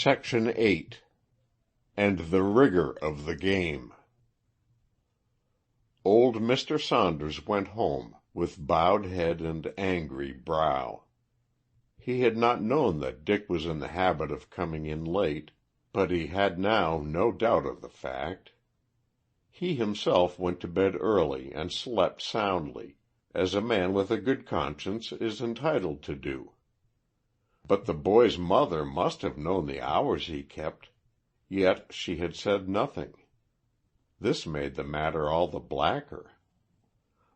Section 8. And the Rigor of the Game. Old Mr. Saunders went home, with bowed head and angry brow. He had not known that Dick was in the habit of coming in late, but he had now no doubt of the fact. He himself went to bed early and slept soundly, as a man with a good conscience is entitled to do. But the boy's mother must have known the hours he kept, yet she had said nothing. This made the matter all the blacker.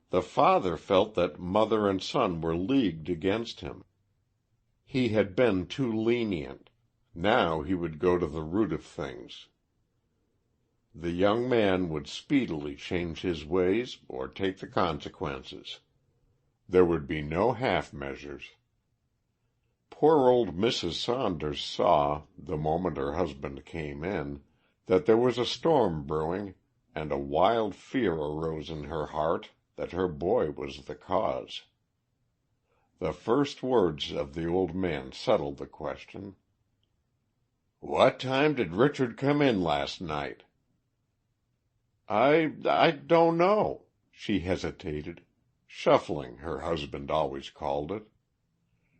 The father felt that mother and son were leagued against him. He had been too lenient. Now he would go to the root of things. The young man would speedily change his ways or take the consequences. There would be no half measures. Poor old Mrs. Saunders saw, the moment her husband came in, that there was a storm brewing, and a wild fear arose in her heart that her boy was the cause. The first words of the old man settled the question. "What time did Richard come in last night?" I don't know," she hesitated. Shuffling, her husband always called it.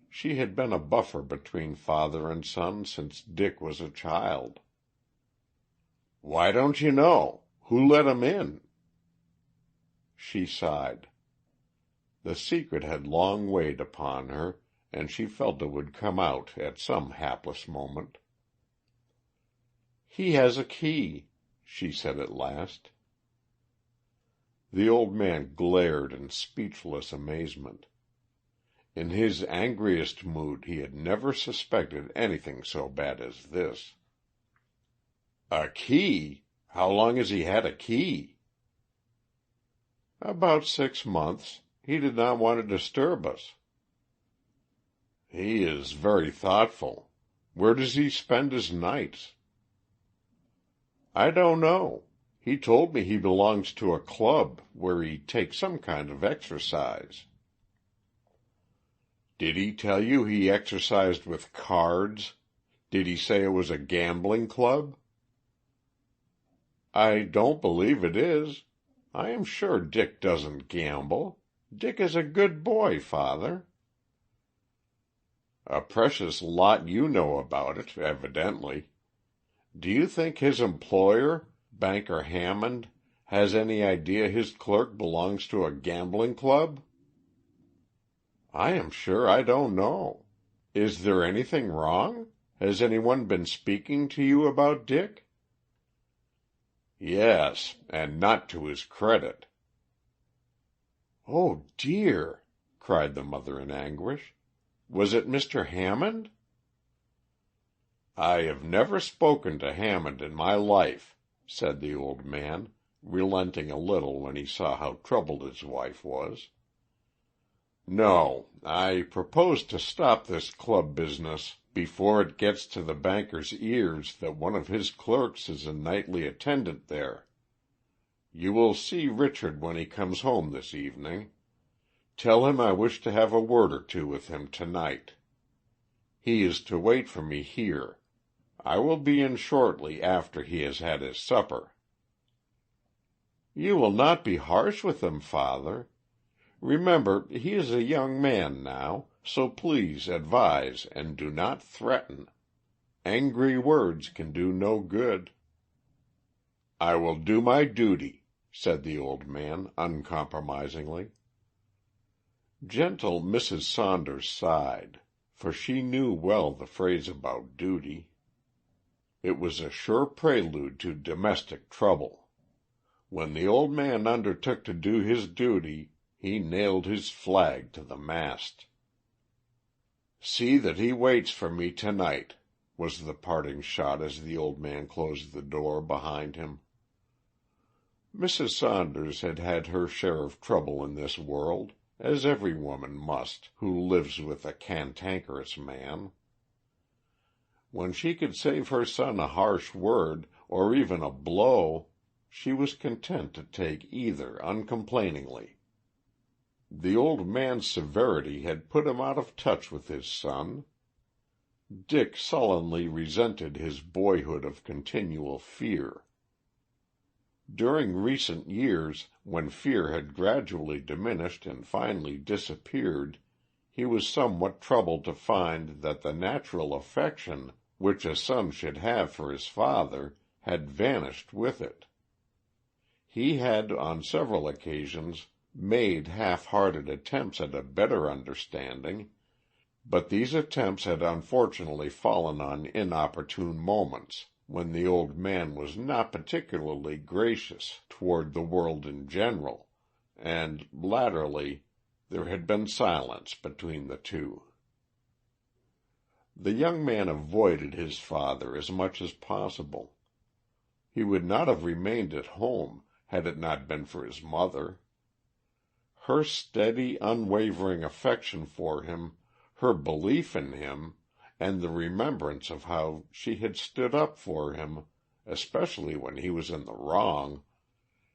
She had been a buffer between father and son since Dick was a child. "Why don't you know? Who let him in?" She sighed. The secret had long weighed upon her, and she felt it would come out at some hapless moment. "He has a key," she said at last. The old man glared in speechless amazement. In his angriest mood he had never suspected anything so bad as this. "A key? How long has he had a key?" "About 6 months. He did not want to disturb us." "He is very thoughtful. Where does he spend his nights?" "I don't know. He told me he belongs to a club, where he takes some kind of exercise." "Did he tell you he exercised with cards? Did he say it was a gambling club?" "I don't believe it is. I am sure Dick doesn't gamble. Dick is a good boy, father." "A precious lot you know about it, evidently. Do you think his employer, Banker Hammond, has any idea his clerk belongs to a gambling club?" "I am sure I don't know. Is there anything wrong? Has anyone been speaking to you about Dick?" "Yes, and not to his credit." "Oh, dear!" cried the mother in anguish. "Was it Mr. Hammond?" "I have never spoken to Hammond in my life," said the old man, relenting a little when he saw how troubled his wife was. "No, I propose to stop this club business before it gets to the banker's ears that one of his clerks is a nightly attendant there. You will see Richard when he comes home this evening. Tell him I wish to have a word or two with him tonight. He is to wait for me here. I will be in shortly after he has had his supper." "You will not be harsh with him, father. Remember, he is a young man now, so please advise and do not threaten. Angry words can do no good." "I will do my duty," said the old man, uncompromisingly. Gentle Mrs. Saunders sighed, for she knew well the phrase about duty. It was a sure prelude to domestic trouble. When the old man undertook to do his duty, he nailed his flag to the mast. "See that he waits for me tonight," was the parting shot as the old man closed the door behind him. Mrs. Saunders had had her share of trouble in this world, as every woman must who lives with a cantankerous man. When she could save her son a harsh word, or even a blow, she was content to take either uncomplainingly. The old man's severity had put him out of touch with his son. Dick sullenly resented his boyhood of continual fear. During recent years, when fear had gradually diminished and finally disappeared, he was somewhat troubled to find that the natural affection which a son should have for his father had vanished with it. He had on several occasions made half-hearted attempts at a better understanding, but these attempts had unfortunately fallen on inopportune moments, when the old man was not particularly gracious toward the world in general, and, latterly, there had been silence between the two. The young man avoided his father as much as possible. He would not have remained at home, had it not been for his mother. Her steady, unwavering affection for him, her belief in him, and the remembrance of how she had stood up for him, especially when he was in the wrong,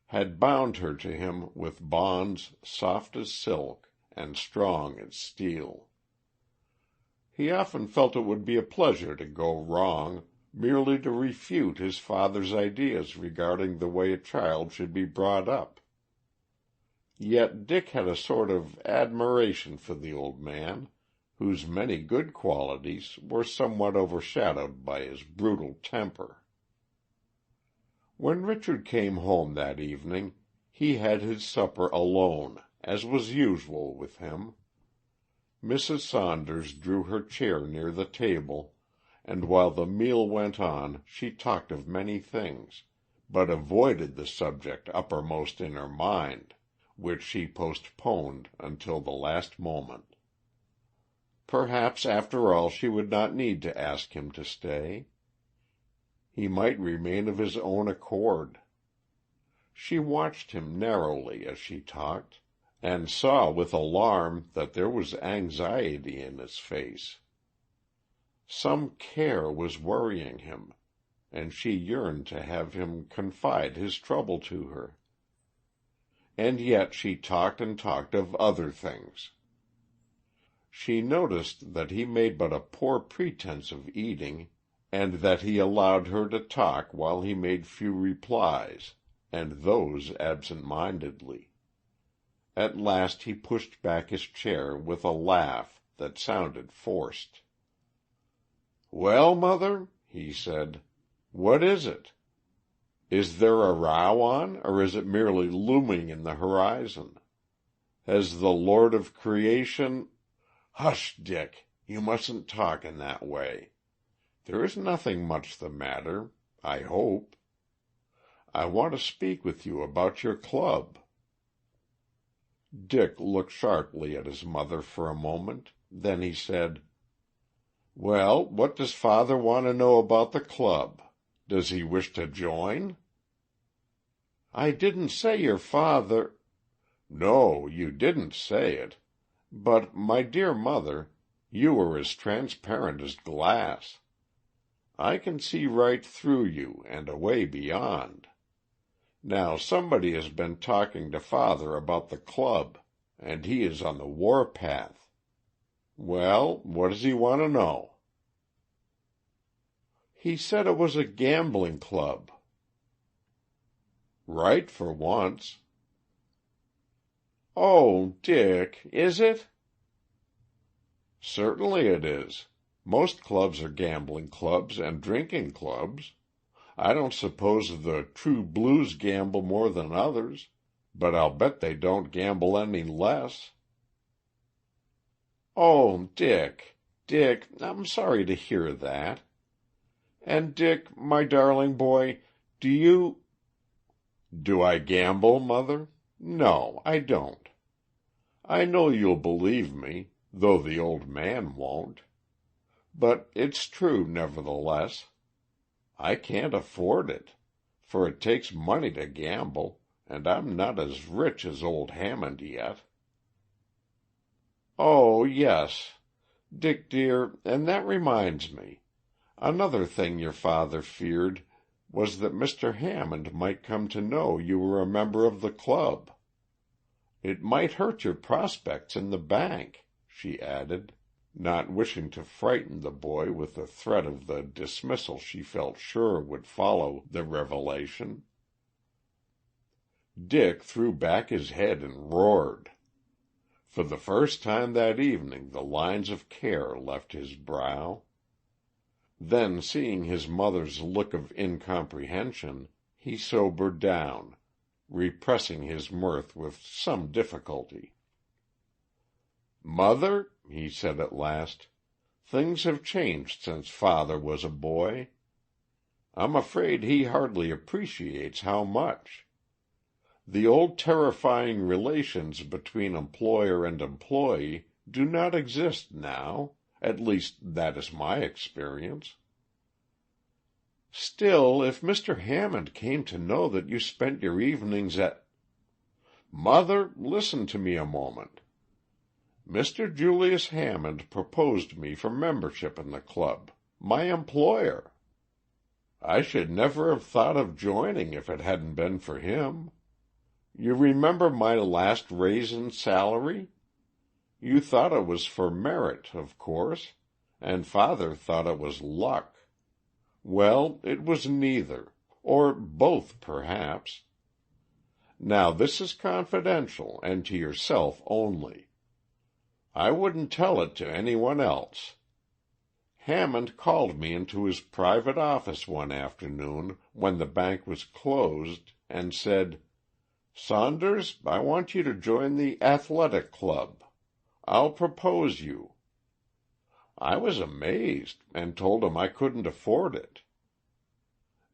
had bound her to him with bonds soft as silk and strong as steel. He often felt it would be a pleasure to go wrong, merely to refute his father's ideas regarding the way a child should be brought up. Yet Dick had a sort of admiration for the old man, whose many good qualities were somewhat overshadowed by his brutal temper. When Richard came home that evening, he had his supper alone, as was usual with him. Mrs. Saunders drew her chair near the table, and while the meal went on she talked of many things, but avoided the subject uppermost in her mind, which she postponed until the last moment. Perhaps after all she would not need to ask him to stay. He might remain of his own accord. She watched him narrowly as she talked, and saw with alarm that there was anxiety in his face. Some care was worrying him, and she yearned to have him confide his trouble to her. And yet she talked and talked of other things. She noticed that he made but a poor pretense of eating, and that he allowed her to talk while he made few replies, and those absent-mindedly. At last he pushed back his chair with a laugh that sounded forced. "Well, mother," he said, "what is it? Is there a row on, or is it merely looming in the horizon? Has the Lord of creation—" "Hush, Dick, you mustn't talk in that way. There is nothing much the matter, I hope. I want to speak with you about your club." Dick looked sharply at his mother for a moment, then he said, "Well, what does father want to know about the club? Does he wish to join?" "I didn't say your father—" "No, you didn't say it. But, my dear mother, you are as transparent as glass. I can see right through you and away beyond. Now somebody has been talking to father about the club, and he is on the war-path. Well, what does he want to know?" "He said it was a gambling club." "Right for once." "Oh, Dick, is it?" "Certainly it is. Most clubs are gambling clubs and drinking clubs. I don't suppose the true blues gamble more than others, but I'll bet they don't gamble any less." "Oh, Dick, Dick, I'm sorry to hear that. And Dick, my darling boy, do you—" "Do I gamble, mother? No, I don't. I know you'll believe me, though the old man won't. But it's true, nevertheless. I can't afford it, for it takes money to gamble, and I'm not as rich as old Hammond yet." "Oh, yes. Dick, dear, and that reminds me. Another thing your father feared was that Mr. Hammond might come to know you were a member of the club. It might hurt your prospects in the bank," she added. not wishing to frighten the boy with the threat of the dismissal she felt sure would follow the revelation. Dick threw back his head and roared. For the first time that evening the lines of care left his brow. Then, seeing his mother's look of incomprehension, he sobered down, repressing his mirth with some difficulty. "Mother," he said at last, "things have changed since father was a boy. I'm afraid he hardly appreciates how much. The old terrifying relations between employer and employee do not exist now, at least that is my experience." "Still, if Mr. Hammond came to know that you spent your evenings at—" "Mother, listen to me a moment. Mr. Julius Hammond proposed me for membership in the club, my employer. I should never have thought of joining if it hadn't been for him. You remember my last raise in salary? You thought it was for merit, of course, and father thought it was luck. Well, it was neither, or both, perhaps. Now this is confidential, and to yourself only. I wouldn't tell it to anyone else. Hammond called me into his private office one afternoon when the bank was closed, and said, 'Saunders, I want you to join the athletic club. I'll propose you.' I was amazed, and told him I couldn't afford it.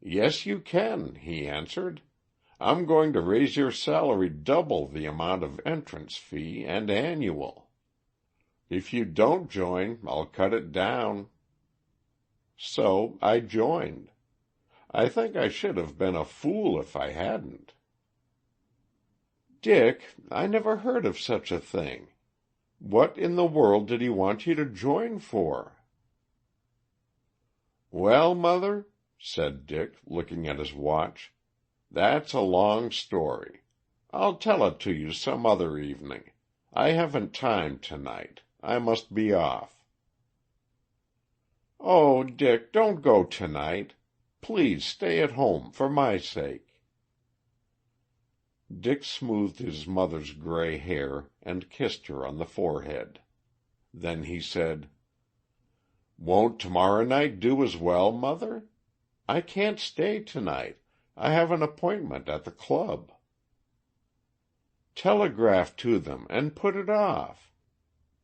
'Yes, you can,' he answered. 'I'm going to raise your salary double the amount of entrance fee and annual. If you don't join, I'll cut it down.' So I joined. I think I should have been a fool if I hadn't." "Dick, I never heard of such a thing. What in the world did he want you to join for?" "Well, mother," said Dick, looking at his watch, "that's a long story. I'll tell it to you some other evening. I haven't time tonight. I must be off." "Oh, Dick, don't go tonight. Please stay at home, for my sake." Dick smoothed his mother's gray hair and kissed her on the forehead. Then he said, "Won't tomorrow night do as well, mother? I can't stay tonight. I have an appointment at the club." "Telegraph to them and put it off.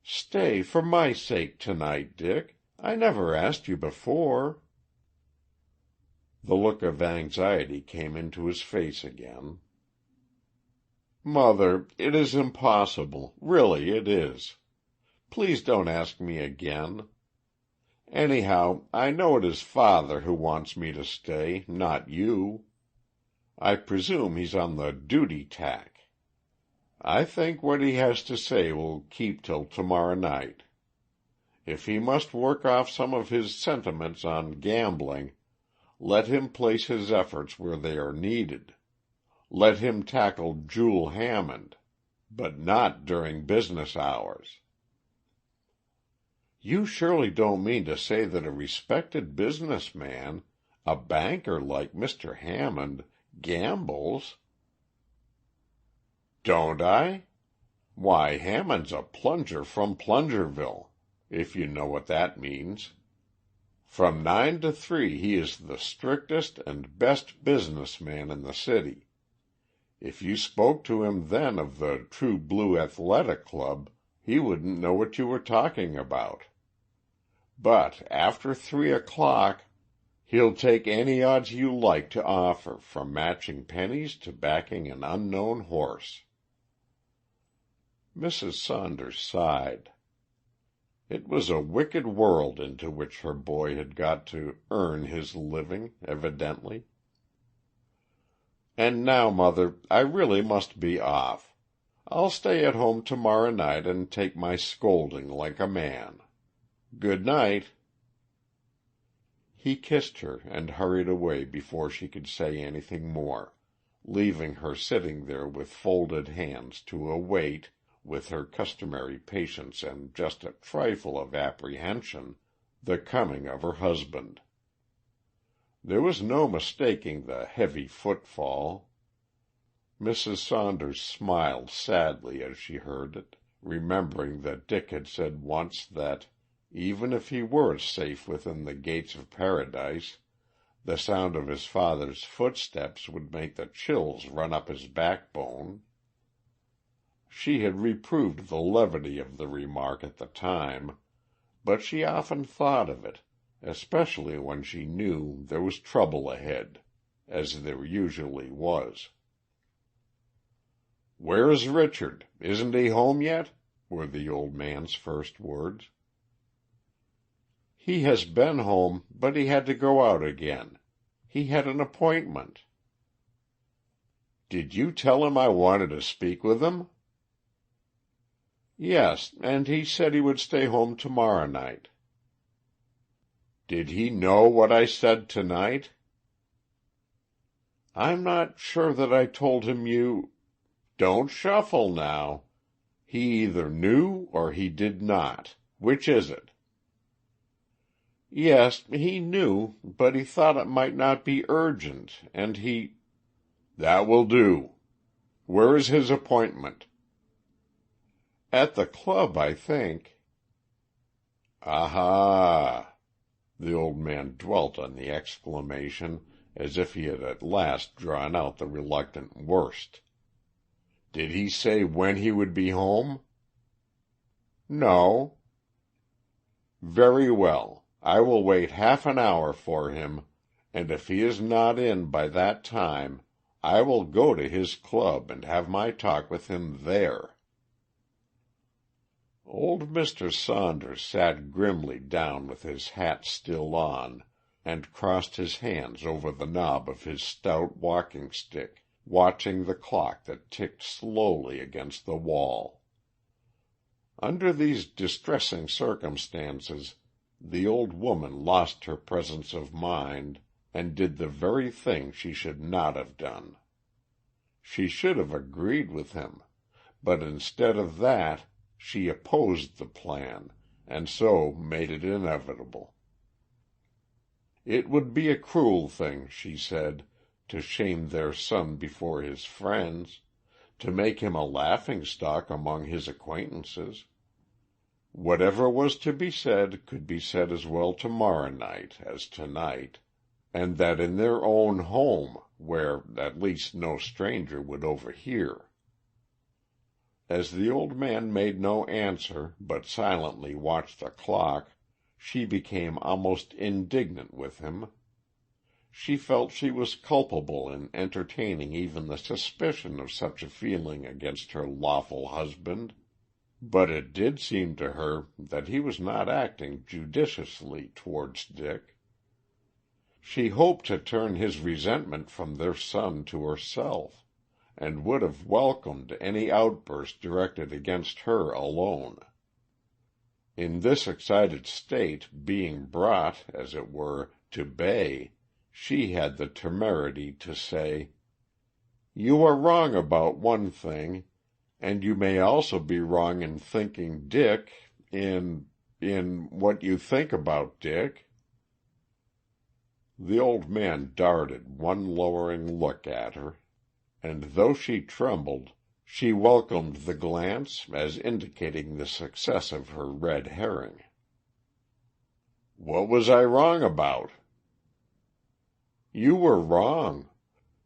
Stay for my sake tonight, Dick. I never asked you before." The look of anxiety came into his face again. "Mother, it is impossible. Really it is. Please don't ask me again. Anyhow, I know it is father who wants me to stay, not you. I presume he's on the duty tack. I think what he has to say will keep till tomorrow night. If he must work off some of his sentiments on gambling, let him place his efforts where they are needed. Let him tackle Jule Hammond, but not during business hours." "You surely don't mean to say that a respected business man, a banker like Mr. Hammond, gambles?" "Don't I? Why, Hammond's a plunger from Plungerville, if you know what that means. From 9 to 3 he is the strictest and best business man in the city. If you spoke to him then of the True Blue Athletic Club, he wouldn't know what you were talking about. But after 3 o'clock, he'll take any odds you like to offer, from matching pennies to backing an unknown horse." Mrs. Saunders sighed. It was a wicked world into which her boy had got to earn his living, evidently. "And now, mother, I really must be off. I'll stay at home tomorrow night and take my scolding like a man. Good night." He kissed her and hurried away before she could say anything more, leaving her sitting there with folded hands to await, with her customary patience and just a trifle of apprehension, the coming of her husband. There was no mistaking the heavy footfall. Mrs. Saunders smiled sadly as she heard it, remembering that Dick had said once that, even if he were safe within the gates of paradise, the sound of his father's footsteps would make the chills run up his backbone. She had reproved the levity of the remark at the time, but she often thought of it, especially when she knew there was trouble ahead, as there usually was. "Where is Richard? Isn't he home yet?" were the old man's first words. "He has been home, but he had to go out again. He had an appointment." "Did you tell him I wanted to speak with him?" "Yes, and he said he would stay home tomorrow night." "Did he know what I said tonight?" "I'm not sure that I told him you—" "Don't shuffle now. He either knew or he did not. Which is it?" "Yes, he knew, but he thought it might not be urgent, and he—" "That will do. Where is his appointment?" "At the club, I think." "Aha!" The old man dwelt on the exclamation as if he had at last drawn out the reluctant worst. "Did he say when he would be home?" "No." "Very well. I will wait half an hour for him, and if he is not in by that time I will go to his club and have my talk with him there." Old Mr. Saunders sat grimly down with his hat still on, and crossed his hands over the knob of his stout walking stick, watching the clock that ticked slowly against the wall. Under these distressing circumstances, the old woman lost her presence of mind, and did the very thing she should not have done. She should have agreed with him, but instead of that she opposed the plan, and so made it inevitable. It would be a cruel thing, she said, to shame their son before his friends, to make him a laughing-stock among his acquaintances. Whatever was to be said could be said as well tomorrow night as tonight, and that in their own home, where at least no stranger would overhear. As the old man made no answer, but silently watched the clock, she became almost indignant with him. She felt she was culpable in entertaining even the suspicion of such a feeling against her lawful husband, but it did seem to her that he was not acting judiciously towards Dick. She hoped to turn his resentment from their son to herself, and would have welcomed any outburst directed against her alone. In this excited state, being brought, as it were, to bay, she had the temerity to say, "You are wrong about one thing, and you may also be wrong in thinking Dick in what you think about Dick." The old man darted one lowering look at her, and though she trembled, she welcomed the glance as indicating the success of her red herring. "What was I wrong about?" "You were wrong.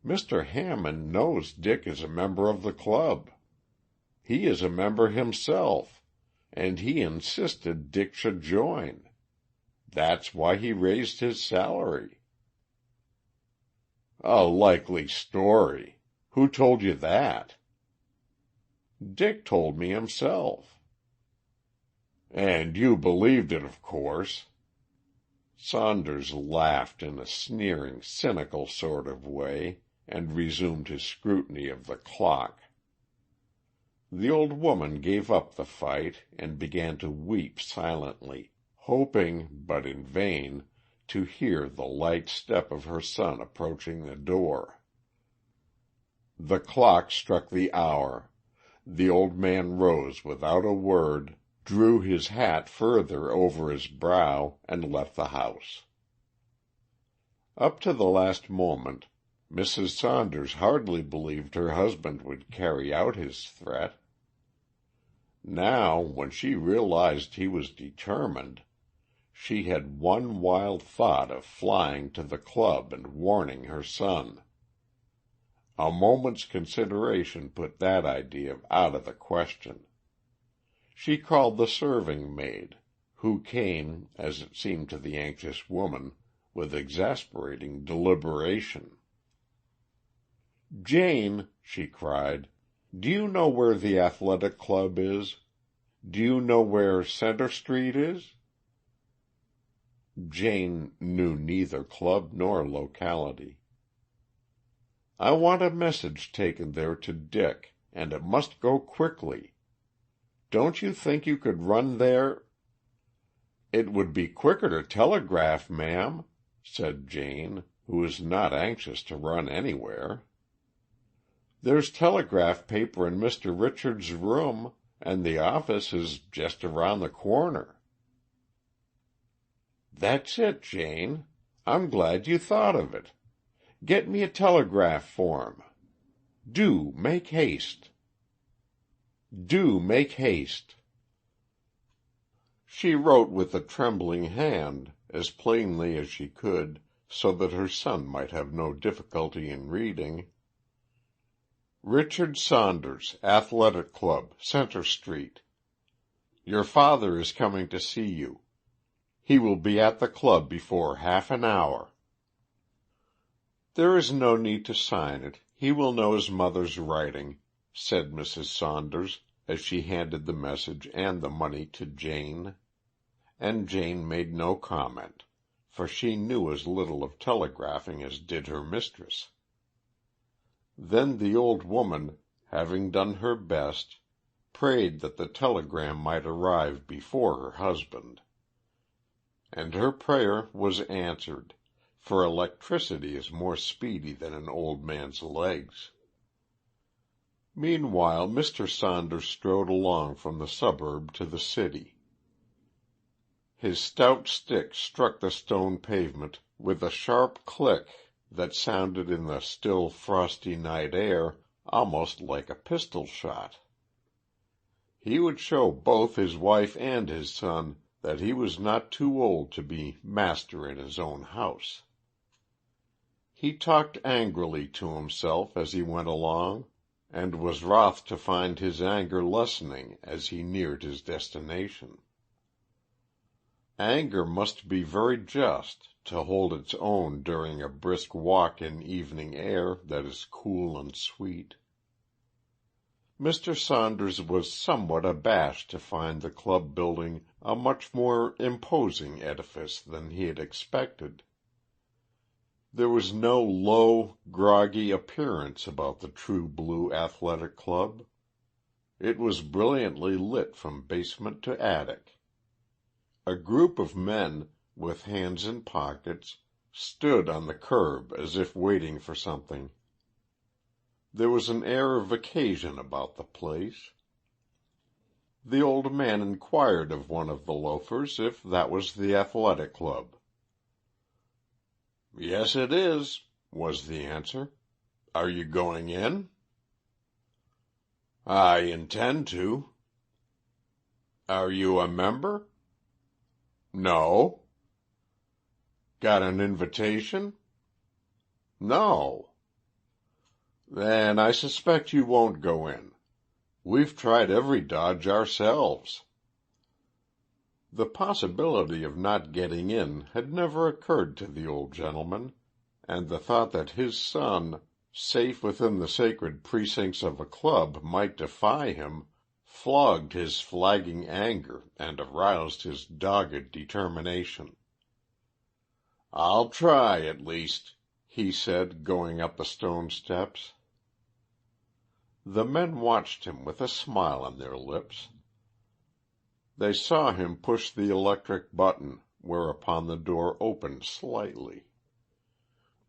Mr. Hammond knows Dick is a member of the club. He is a member himself, and he insisted Dick should join. That's why he raised his salary." "A likely story. Who told you that?" "Dick told me himself." "And you believed it, of course." Saunders laughed in a sneering, cynical sort of way, and resumed his scrutiny of the clock. The old woman gave up the fight, and began to weep silently, hoping, but in vain, to hear the light step of her son approaching the door. The clock struck the hour. the old man rose without a word, drew his hat further over his brow, and left the house. Up to the last moment, Mrs. Saunders hardly believed her husband would carry out his threat. Now, when she realized he was determined, she had one wild thought of flying to the club and warning her son. A moment's consideration put that idea out of the question. She called the serving maid, who came, as it seemed to the anxious woman, with exasperating deliberation. "Jane," she cried, "do you know where the Athletic Club is? Do you know where Centre Street is?" Jane knew neither club nor locality. "I want a message taken there to Dick, and it must go quickly. Don't you think you could run there—" "It would be quicker to telegraph, ma'am," said Jane, who was not anxious to run anywhere. "There's telegraph paper in Mr. Richard's room, and the office is just around the corner." "That's it, Jane. I'm glad you thought of it. Get me a telegraph form. Do make haste. Do make haste." She wrote with a trembling hand, as plainly as she could, so that her son might have no difficulty in reading: "Richard Saunders, Athletic Club, Centre Street. Your father is coming to see you. He will be at the club before half an hour." "There is no need to sign it. He will know his mother's writing," said Mrs. Saunders, as she handed the message and the money to Jane. And Jane made no comment, for she knew as little of telegraphing as did her mistress. Then the old woman, having done her best, prayed that the telegram might arrive before her husband. And her prayer was answered, for electricity is more speedy than an old man's legs. Meanwhile Mr. Saunders strode along from the suburb to the city. His stout stick struck the stone pavement with a sharp click that sounded in the still frosty night air almost like a pistol shot. He would show both his wife and his son that he was not too old to be master in his own house. He talked angrily to himself as he went along, and was wroth to find his anger lessening as he neared his destination. Anger must be very just to hold its own during a brisk walk in evening air that is cool and sweet. Mr. Saunders was somewhat abashed to find the club building a much more imposing edifice than he had expected. There was no low, groggy appearance about the True Blue Athletic Club. It was brilliantly lit from basement to attic. A group of men, with hands in pockets, stood on the curb as if waiting for something. There was an air of occasion about the place. The old man inquired of one of the loafers if that was the Athletic Club. "Yes, it is," was the answer. "Are you going in?" "I intend to." "Are you a member?" "No." "Got an invitation?" "No." "Then I suspect you won't go in. We've tried every dodge ourselves." The possibility of not getting in had never occurred to the old gentleman, and the thought that his son, safe within the sacred precincts of a club, might defy him, flogged his flagging anger and aroused his dogged determination. "I'll try, at least," he said, going up the stone steps. The men watched him with a smile on their lips. They saw him push the electric button, whereupon the door opened slightly.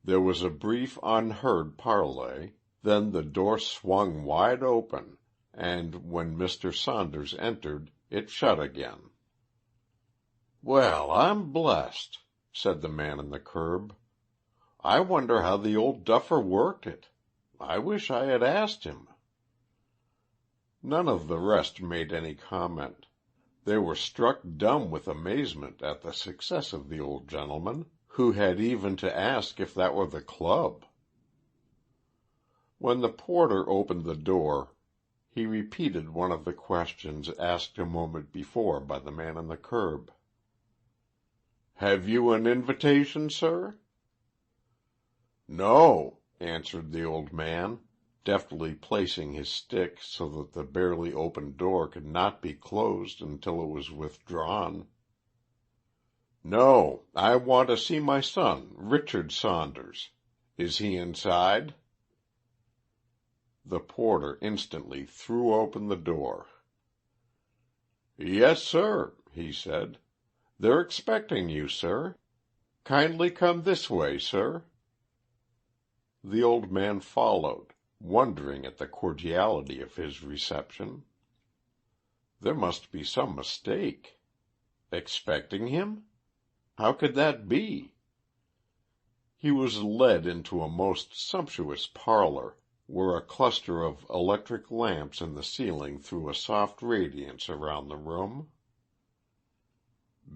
There was a brief unheard parley, then the door swung wide open, and when Mr. Saunders entered, it shut again. "Well, I'm blessed," said the man on the curb. "I wonder how the old duffer worked it. I wish I had asked him." None of the rest made any comment. They were struck dumb with amazement at the success of the old gentleman, who had even to ask if that were the club. When the porter opened the door, he repeated one of the questions asked a moment before by the man on the curb. "Have you an invitation, sir?" "No," answered the old man, deftly placing his stick so that the barely opened door could not be closed until it was withdrawn. "No, I want to see my son, Richard Saunders. Is he inside?" The porter instantly threw open the door. "Yes, sir," he said. "They're expecting you, sir. Kindly come this way, sir." The old man followed, wondering at the cordiality of his reception. There must be some mistake. Expecting him? How could that be? He was led into a most sumptuous parlor, where a cluster of electric lamps in the ceiling threw a soft radiance around the room.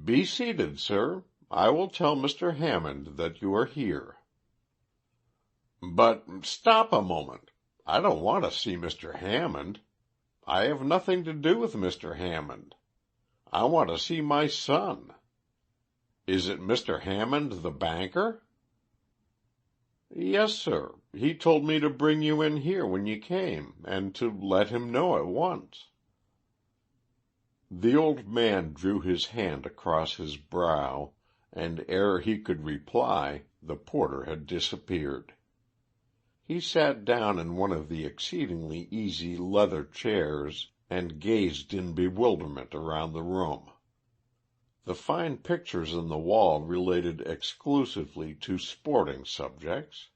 "Be seated, sir. I will tell Mr. Hammond that you are here." "But stop a moment. I don't want to see Mr. Hammond. I have nothing to do with Mr. Hammond. I want to see my son. Is it Mr. Hammond, the banker?" "Yes, sir. He told me to bring you in here when you came, and to let him know at once." The old man drew his hand across his brow, and ere he could reply, the porter had disappeared. He sat down in one of the exceedingly easy leather chairs and gazed in bewilderment around the room. The fine pictures on the wall related exclusively to sporting subjects.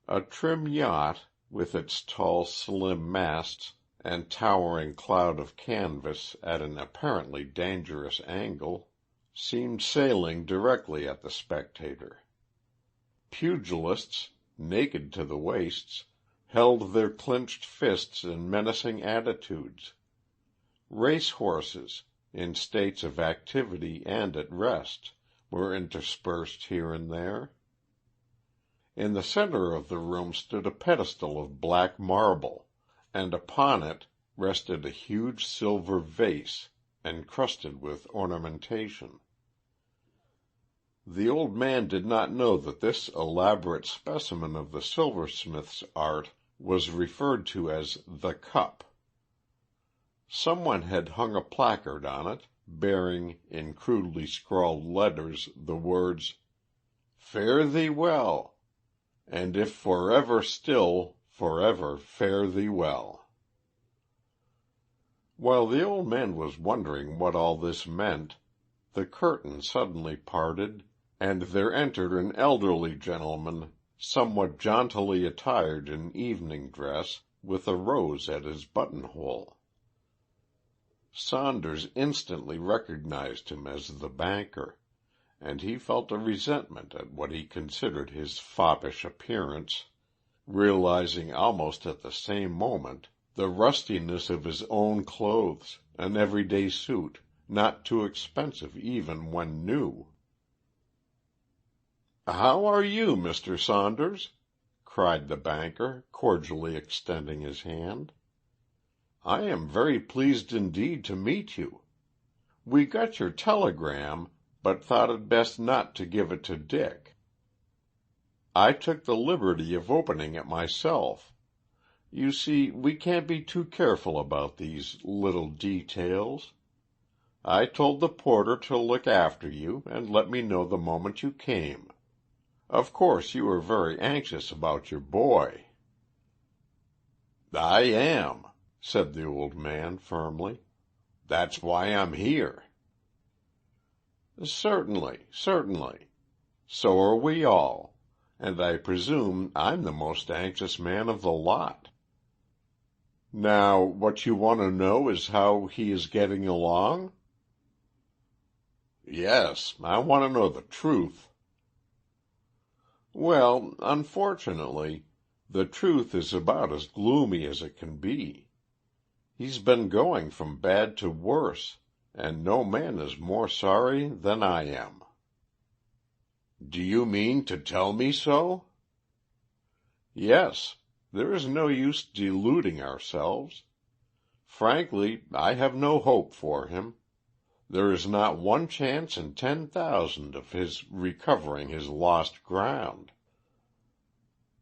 A trim yacht, with its tall slim masts and towering cloud of canvas at an apparently dangerous angle, seemed sailing directly at the spectator. Pugilists, naked to the waists, held their clenched fists in menacing attitudes. Race-horses, in states of activity and at rest, were interspersed here and there. In the center of the room stood a pedestal of black marble, and upon it rested a huge silver vase, encrusted with ornamentation. The old man did not know that this elaborate specimen of the silversmith's art was referred to as the cup. Someone had hung a placard on it, bearing, in crudely scrawled letters, the words, "Fare thee well, and if forever still, forever fare thee well." While the old man was wondering what all this meant, the curtain suddenly parted, and there entered an elderly gentleman, somewhat jauntily attired in evening dress, with a rose at his buttonhole. Saunders instantly recognized him as the banker, and he felt a resentment at what he considered his foppish appearance, realizing almost at the same moment the rustiness of his own clothes, an everyday suit, not too expensive even when new. "How are you, Mr. Saunders?" cried the banker, cordially extending his hand. "I am very pleased indeed to meet you. We got your telegram, but thought it best not to give it to Dick. I took the liberty of opening it myself. You see, we can't be too careful about these little details. I told the porter to look after you, and let me know the moment you came. Of course you are very anxious about your boy." "I am," said the old man firmly. "That's why I'm here." "Certainly, certainly. So are we all, and I presume I'm the most anxious man of the lot. Now, what you want to know is how he is getting along? Yes, I want to know the truth. Well, unfortunately, the truth is about as gloomy as it can be. He's been going from bad to worse, and no man is more sorry than I am. Do you mean to tell me so? Yes, there is no use deluding ourselves. Frankly, I have no hope for him. There is not one chance in 10,000 of his recovering his lost ground.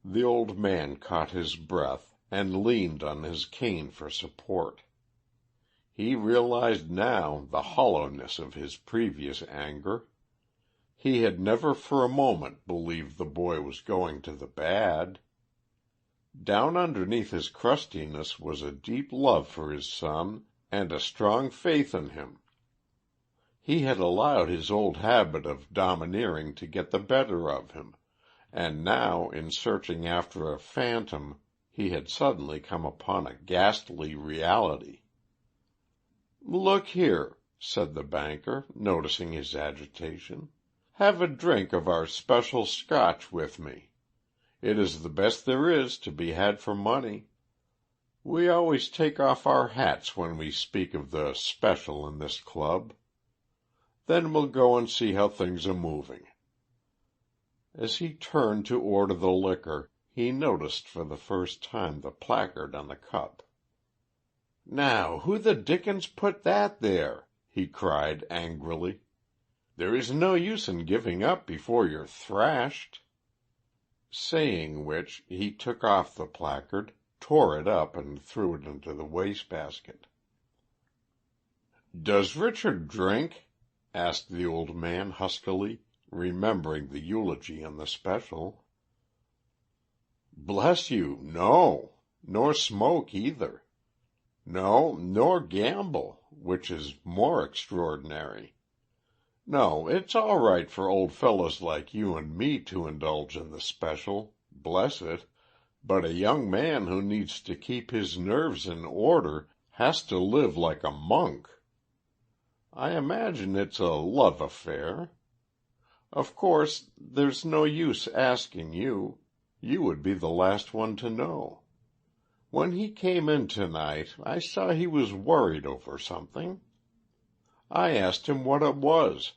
The old man caught his breath and leaned on his cane for support. He realized now the hollowness of his previous anger. He had never for a moment believed the boy was going to the bad. Down underneath his crustiness was a deep love for his son and a strong faith in him. He had allowed his old habit of domineering to get the better of him, and now in searching after a phantom he had suddenly come upon a ghastly reality. "Look here," said the banker, noticing his agitation. "Have a drink of our special Scotch with me. It is the best there is to be had for money. We always take off our hats when we speak of the special in this club. Then we'll go and see how things are moving." As he turned to order the liquor, he noticed for the first time the placard on the cup. "Now, who the dickens put that there?" he cried angrily. "There is no use in giving up before you're thrashed." Saying which, he took off the placard, tore it up, and threw it into the wastebasket. "Does Richard drink?" asked the old man huskily, remembering the eulogy on the special. "Bless you, no. Nor smoke either. No, nor gamble, which is more extraordinary. No, it's all right for old fellows like you and me to indulge in the special, bless it, but a young man who needs to keep his nerves in order has to live like a monk. I imagine it's a love affair. Of course, there's no use asking you. You would be the last one to know. When he came in tonight, I saw he was worried over something. I asked him what it was,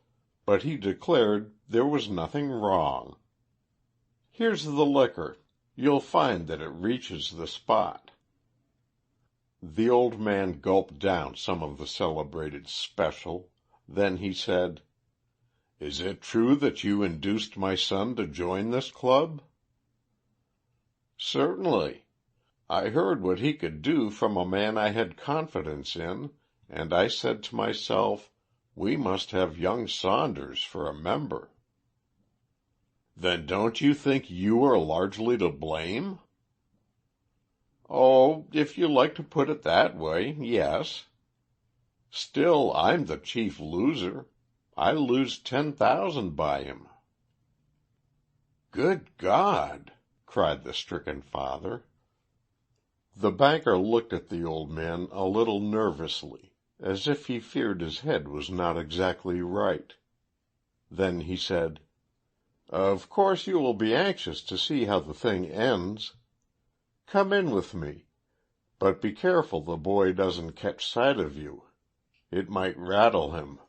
but he declared there was nothing wrong. Here's the liquor. You'll find that it reaches the spot." The old man gulped down some of the celebrated special. Then he said, "Is it true that you induced my son to join this club?" "Certainly. I heard what he could do from a man I had confidence in, and I said to myself, we must have young Saunders for a member." "Then don't you think you are largely to blame?" "Oh, if you like to put it that way, yes. Still, I'm the chief loser. I lose 10,000 by him." "Good God!" cried the stricken father. The banker looked at the old man a little nervously, as if he feared his head was not exactly right. Then he said, "Of course you will be anxious to see how the thing ends. Come in with me, but be careful the boy doesn't catch sight of you. It might rattle him.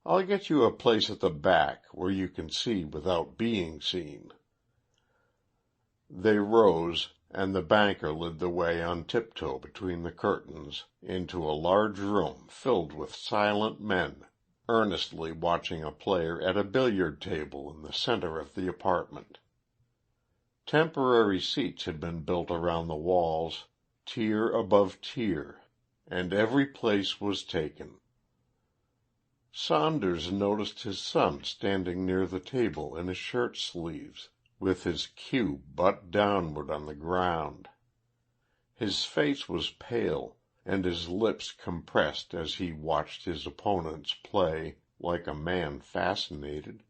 I'll get you a place at the back, where you can see without being seen." They rose, and the banker led the way on tiptoe between the curtains into a large room filled with silent men, earnestly watching a player at a billiard table in the center of the apartment. Temporary seats had been built around the walls, tier above tier, and every place was taken. Saunders noticed his son standing near the table in his shirt sleeves, with his cue butt downward on the ground. His face was pale, and his lips compressed as he watched his opponents play like a man fascinated.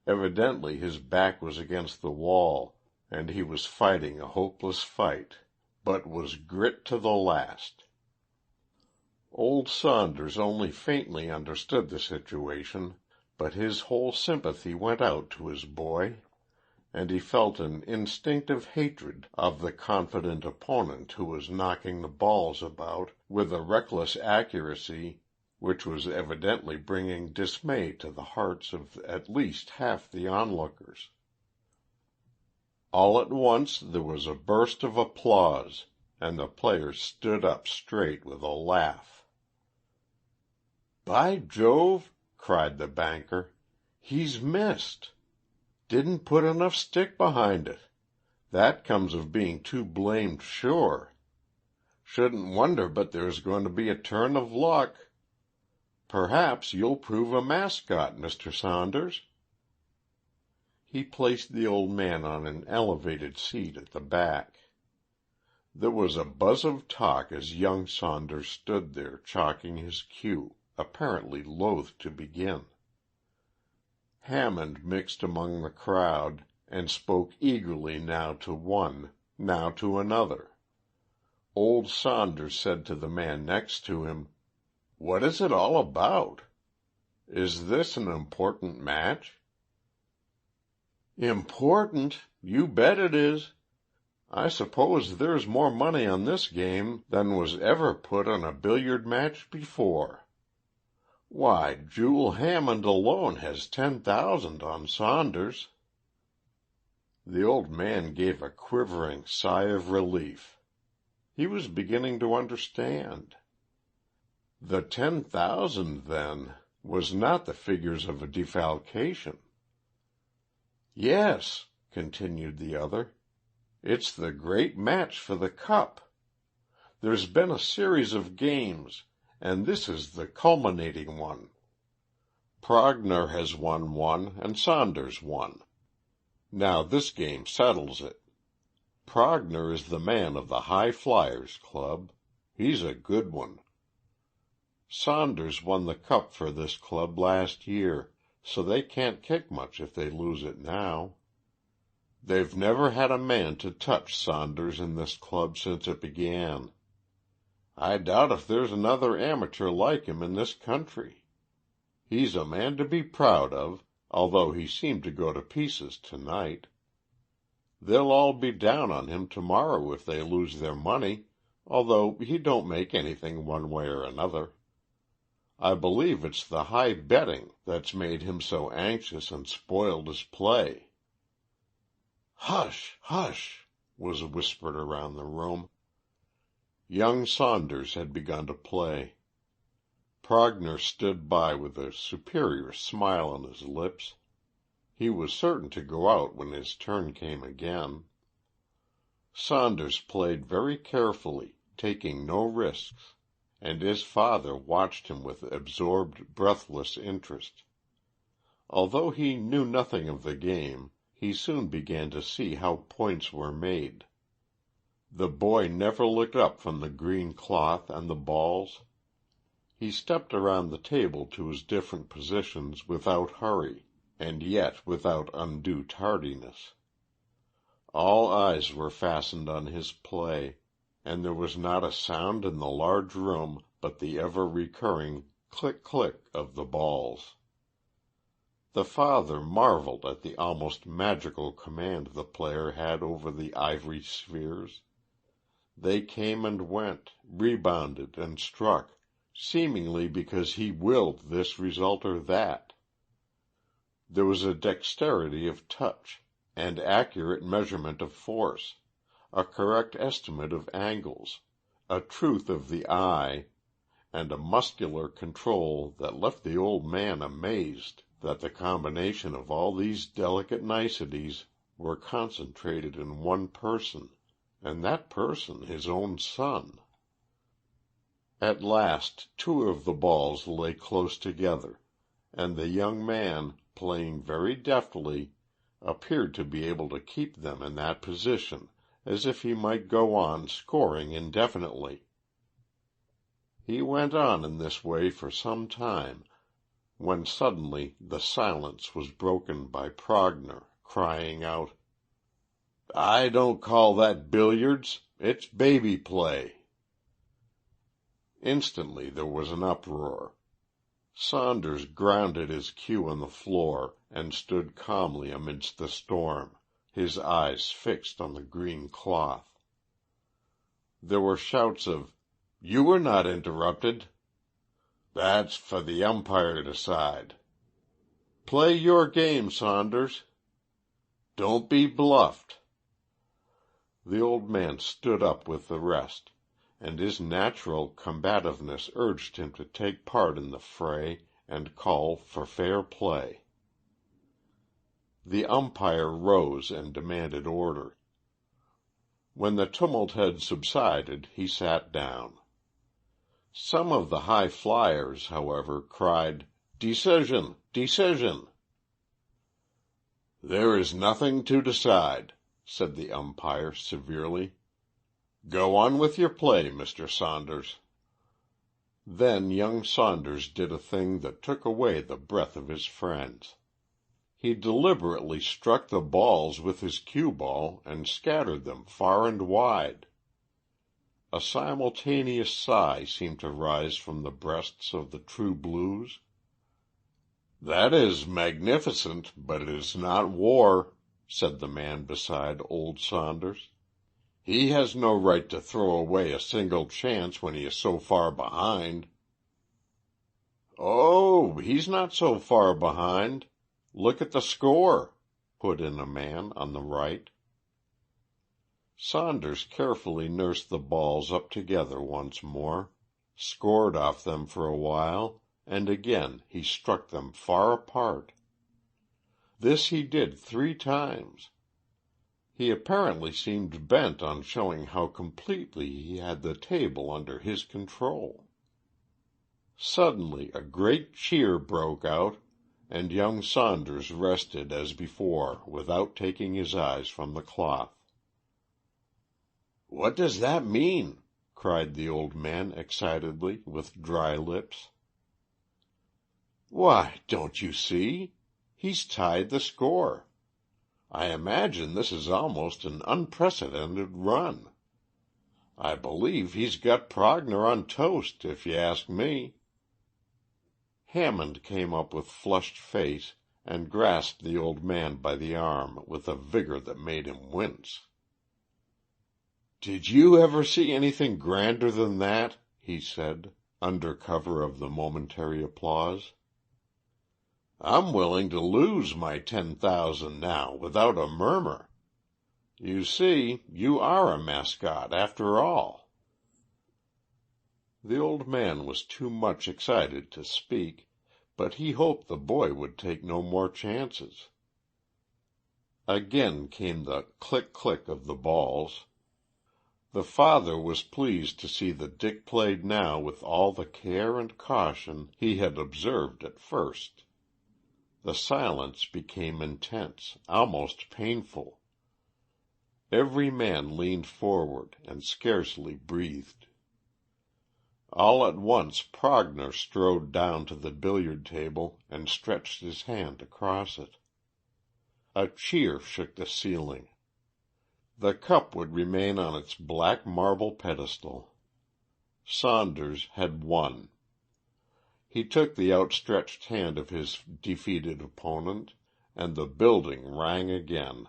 Evidently his back was against the wall, and he was fighting a hopeless fight, but was grit to the last. Old Saunders only faintly understood the situation, but his whole sympathy went out to his boy, and he felt an instinctive hatred of the confident opponent who was knocking the balls about with a reckless accuracy which was evidently bringing dismay to the hearts of at least half the onlookers. All at once there was a burst of applause, and the players stood up straight with a laugh. "By Jove!" cried the banker. "He's missed. Didn't put enough stick behind it. That comes of being too blamed sure. Shouldn't wonder but there's going to be a turn of luck. Perhaps you'll prove a mascot, Mr. Saunders." He placed the old man on an elevated seat at the back. There was a buzz of talk as young Saunders stood there chalking his cue, apparently loath to begin. Hammond mixed among the crowd, and spoke eagerly now to one, now to another. Old Saunders said to the man next to him, "What is it all about? Is this an important match?" "Important? You bet it is. I suppose there's more money on this game than was ever put on a billiard match before. Why, Jule Hammond alone has 10,000 on Saunders." The old man gave a quivering sigh of relief. He was beginning to understand. The 10,000, then, was not the figures of a defalcation. "Yes," continued the other, "it's the great match for the cup. There's been a series of games, and this is the culminating one. Prognor has won one, and Saunders one. Now this game settles it. Prognor is the man of the High Flyers Club. He's a good one. Saunders won the cup for this club last year, so they can't kick much if they lose it now. They've never had a man to touch Saunders in this club since it began. I doubt if there's another amateur like him in this country. He's a man to be proud of, although he seemed to go to pieces tonight. They'll all be down on him tomorrow if they lose their money, although he don't make anything one way or another. I believe it's the high betting that's made him so anxious and spoiled his play." "Hush, hush," was whispered around the room. Young Saunders had begun to play. Prognor stood by with a superior smile on his lips. He was certain to go out when his turn came again. Saunders played very carefully, taking no risks, and his father watched him with absorbed, breathless interest. Although he knew nothing of the game, he soon began to see how points were made. The boy never looked up from the green cloth and the balls. He stepped around the table to his different positions without hurry, and yet without undue tardiness. All eyes were fastened on his play, and there was not a sound in the large room but the ever-recurring click-click of the balls. The father marveled at the almost magical command the player had over the ivory spheres. They came and went, rebounded and struck, seemingly because he willed this result or that. There was a dexterity of touch, and accurate measurement of force, a correct estimate of angles, a truth of the eye, and a muscular control that left the old man amazed that the combination of all these delicate niceties were concentrated in one person, and that person his own son. At last 2 of the balls lay close together, and the young man, playing very deftly, appeared to be able to keep them in that position, as if he might go on scoring indefinitely. He went on in this way for some time, when suddenly the silence was broken by Prognor crying out, "I don't call that billiards. It's baby play." Instantly there was an uproar. Saunders grounded his cue on the floor and stood calmly amidst the storm, his eyes fixed on the green cloth. There were shouts of, "You were not interrupted." "That's for the umpire to decide." "Play your game, Saunders." "Don't be bluffed." The old man stood up with the rest, and his natural combativeness urged him to take part in the fray and call for fair play. The umpire rose and demanded order. When the tumult had subsided, he sat down. Some of the high flyers, however, cried, "Decision! Decision!" "There is nothing to decide," said the umpire severely. "Go on with your play, Mr. Saunders." Then young Saunders did a thing that took away the breath of his friends. He deliberately struck the balls with his cue ball and scattered them far and wide. A simultaneous sigh seemed to rise from the breasts of the true blues. "That is magnificent, but it is not war," said the man beside old Saunders. "He has no right to throw away a single chance when he is so far behind." "Oh, he's not so far behind. Look at the score," put in a man on the right. Saunders carefully nursed the balls up together once more, scored off them for a while, and again he struck them far apart. This he did 3 times. He apparently seemed bent on showing how completely he had the table under his control. Suddenly a great cheer broke out, and young Saunders rested as before without taking his eyes from the cloth. "What does that mean?" cried the old man excitedly, with dry lips. "Why, don't you see? He's tied the score. I imagine this is almost an unprecedented run. I believe he's got Prognor on toast, if you ask me." Hammond came up with flushed face and grasped the old man by the arm with a vigor that made him wince. "Did you ever see anything grander than that?" he said, under cover of the momentary applause. "I'm willing to lose my 10,000 now without a murmur. You see, you are a mascot after all." The old man was too much excited to speak, but he hoped the boy would take no more chances. Again came the click-click of the balls. The father was pleased to see that Dick played now with all the care and caution he had observed at first. The silence became intense, almost painful. Every man leaned forward and scarcely breathed. All at once Prognor strode down to the billiard table and stretched his hand across it. A cheer shook the ceiling. The cup would remain on its black marble pedestal. Saunders had won. He took the outstretched hand of his defeated opponent, and the building rang again.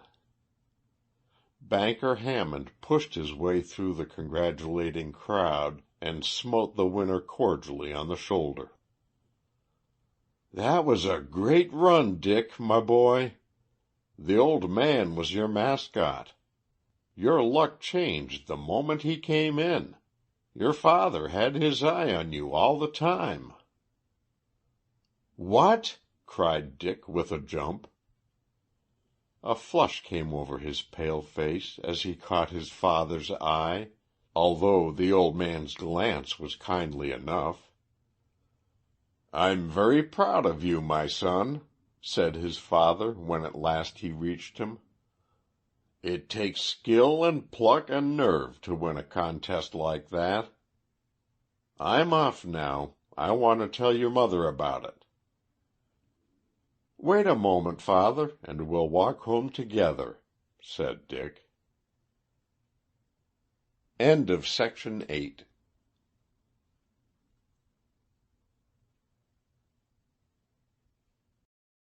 Banker Hammond pushed his way through the congratulating crowd and smote the winner cordially on the shoulder. "That was a great run, Dick, my boy. The old man was your mascot. Your luck changed the moment he came in. Your father had his eye on you all the time." "What?" cried Dick with a jump. A flush came over his pale face as he caught his father's eye, although the old man's glance was kindly enough. "I'm very proud of you, my son," said his father when at last he reached him. "It takes skill and pluck and nerve to win a contest like that. I'm off now. I want to tell your mother about it." "Wait a moment, father, and we'll walk home together," said Dick. End of Section 8